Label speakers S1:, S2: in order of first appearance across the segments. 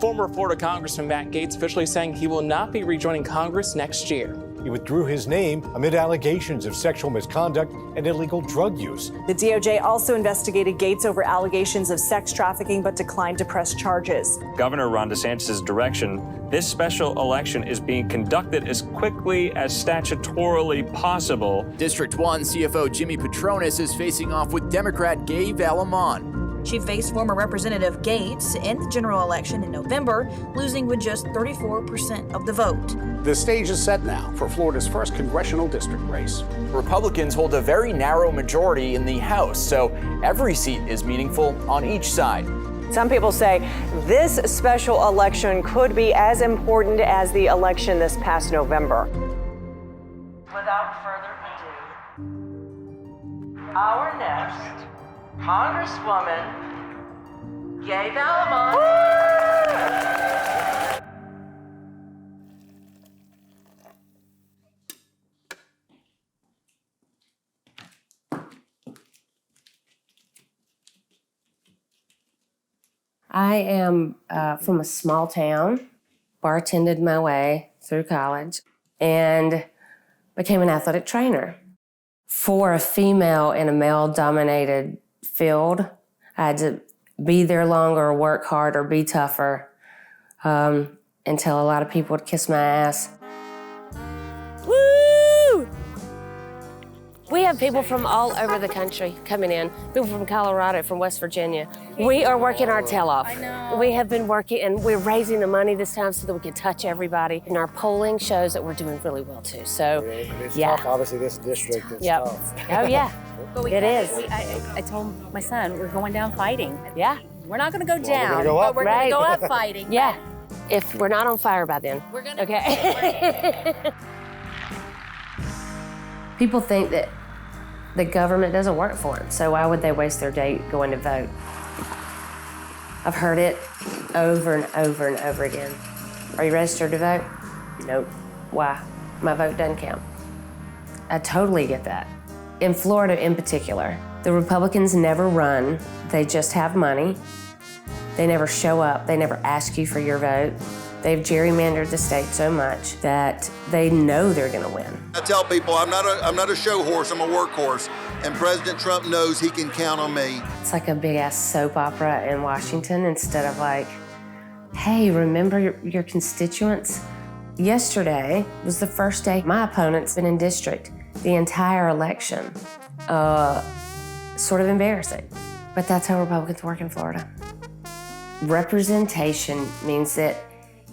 S1: Former Florida Congressman Matt Gaetz officially saying he will not be rejoining Congress next year.
S2: He withdrew his name amid allegations of sexual misconduct and illegal drug use.
S3: The DOJ also investigated Gaetz over allegations of sex trafficking, but declined to press charges.
S4: Governor Ron DeSantis' direction, this special election is being conducted as quickly as statutorily possible.
S5: District 1 CFO Jimmy Petronis is facing off with Democrat Gay Valimont.
S6: She faced former Representative Gaetz in the general election in November, losing with just 34% of the vote.
S7: The stage is set now for Florida's first congressional district race.
S5: Republicans hold a very narrow majority in the House, so every seat is meaningful on each side.
S8: Some people say this special election could be as important as the election this past November.
S9: Without further ado, our next Congresswoman, Gay Valimont.
S10: I am from a small town, bartended my way through college, and became an athletic trainer. For a female in a male-dominated field, I had to be there longer, work harder, be tougher, until a lot of people would kiss my ass. Woo! We have people from all over the country coming in, people from Colorado, from West Virginia. We are working our tail off.
S11: I know.
S10: We have been working, and we're raising the money this time so that we can touch everybody. And our polling shows that we're doing really well too. So,
S11: It's
S10: yeah.
S11: tough. Obviously, this district is
S10: Yep.
S11: tough.
S10: Oh yeah, it is.
S12: I told my son, we're going down fighting.
S10: Yeah.
S12: We're not going to go
S11: we're
S12: down,
S11: gonna go up.
S12: but we're
S10: Right.
S12: going to go up fighting.
S10: Yeah. If we're not on fire by then.
S12: We're going to.
S10: Okay. People think that the government doesn't work for them, so why would they waste their day going to vote? I've heard it over and over and over again. Are you registered to vote? Nope. Why? My vote doesn't count. I totally get that. In Florida in particular, the Republicans never run, they just have money. They never show up, they never ask you for your vote. They've gerrymandered the state so much that they know they're gonna win.
S13: I tell people I'm not a show horse, I'm a workhorse, and President Trump knows he can count on me.
S10: It's like a big ass soap opera in Washington instead of like, hey, remember your constituents? Yesterday was the first day my opponent's been in district the entire election. Sort of embarrassing, but that's how Republicans work in Florida. Representation means that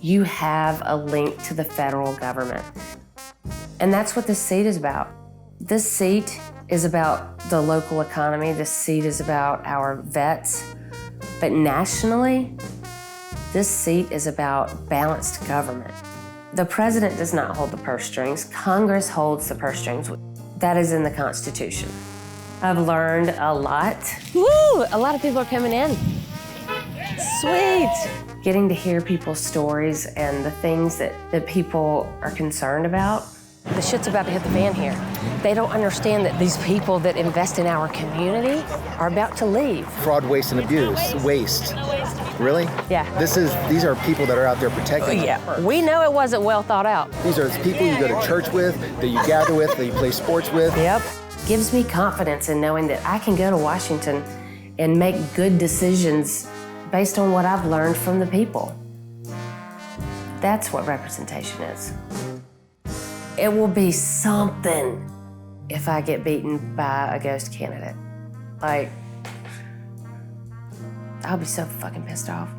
S10: you have a link to the federal government. And that's what this seat is about. This seat is about the local economy. This seat is about our vets. But nationally, this seat is about balanced government. The president does not hold the purse strings. Congress holds the purse strings. That is in the Constitution. I've learned a lot. Woo! A lot of people are coming in. Sweet. Getting to hear people's stories and the things that people are concerned about. The shit's about to hit the fan here. They don't understand that these people that invest in our community are about to leave.
S11: Fraud, waste, and abuse. Waste. Really?
S10: Yeah.
S11: These are people that are out there protecting.
S10: Yeah. We know it wasn't well thought out.
S11: These are the people you go to church with, that you gather with, that you play sports with.
S10: Yep. Gives me confidence in knowing that I can go to Washington and make good decisions based on what I've learned from the people. That's what representation is. It will be something if I get beaten by a ghost candidate. Like, I'll be so fucking pissed off.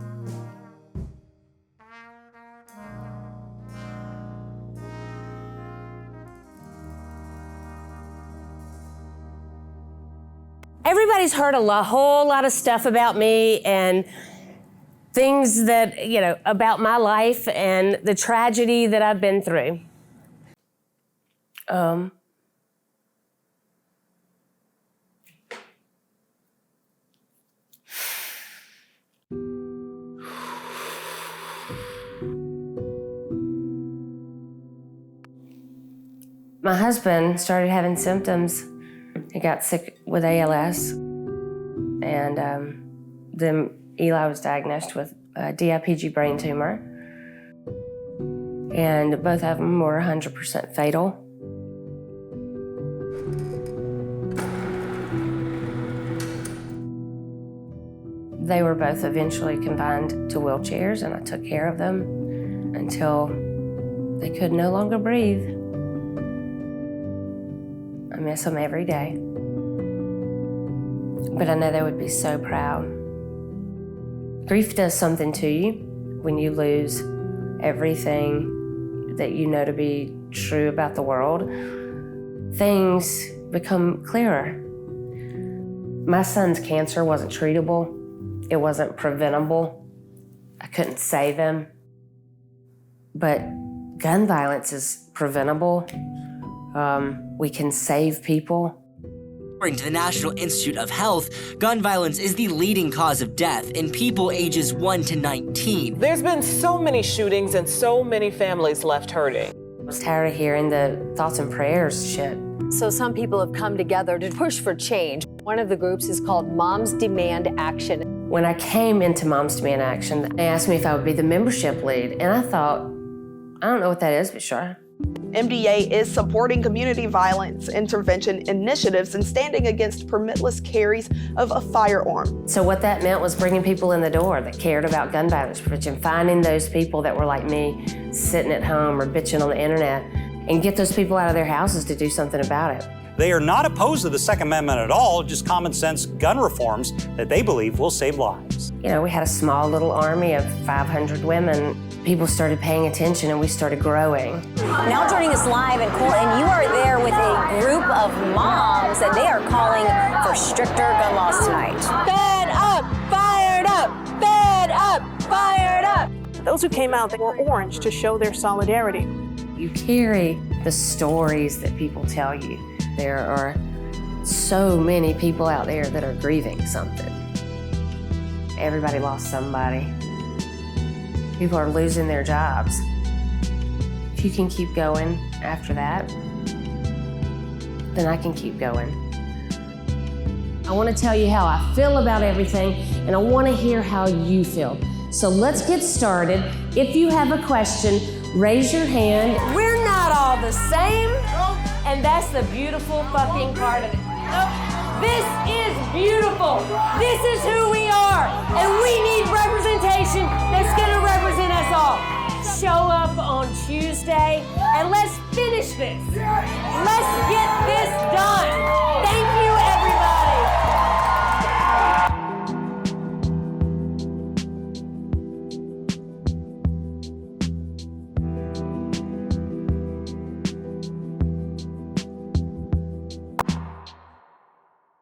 S10: Everybody's heard a whole lot of stuff about me and things that, about my life and the tragedy that I've been through. My husband started having symptoms. He got sick with ALS, and then Eli was diagnosed with a DIPG brain tumor, and both of them were 100% fatal. They were both eventually confined to wheelchairs, and I took care of them until they could no longer breathe. I miss them every day. But I know they would be so proud. Grief does something to you when you lose everything that you know to be true about the world. Things become clearer. My son's cancer wasn't treatable. It wasn't preventable. I couldn't save him. But gun violence is preventable. We can save people.
S14: According to the National Institute of Health, gun violence is the leading cause of death in people ages 1 to 19.
S15: There's been so many shootings and so many families left hurting.
S10: I was tired of hearing the thoughts and prayers shit.
S16: So some people have come together to push for change. One of the groups is called Moms Demand Action.
S10: When I came into Moms Demand Action, they asked me if I would be the membership lead, and I thought, I don't know what that is, but sure.
S17: MDA is supporting community violence intervention initiatives and standing against permitless carries of a firearm.
S10: So what that meant was bringing people in the door that cared about gun violence prevention, finding those people that were like me, sitting at home or bitching on the internet, and get those people out of their houses to do something about it.
S18: They are not opposed to the Second Amendment at all, just common sense gun reforms that they believe will save lives.
S10: You know, we had a small little army of 500 women. People started paying attention and we started growing.
S16: Now joining us live in court, and you are there with a group of moms, and they are calling for stricter gun laws tonight. Fed up, fired up, fed up, fired up.
S19: Those who came out, they wore orange to show their solidarity.
S10: You carry the stories that people tell you. There are so many people out there that are grieving something. Everybody lost somebody. People are losing their jobs. If you can keep going after that, then I can keep going. I want to tell you how I feel about everything, and I want to hear how you feel. So let's get started. If you have a question, raise your hand. We're not all the same, and that's the beautiful fucking part of it. This is beautiful. This is who we are, and we need representation that's gonna represent us all. Show up on Tuesday, and let's finish this.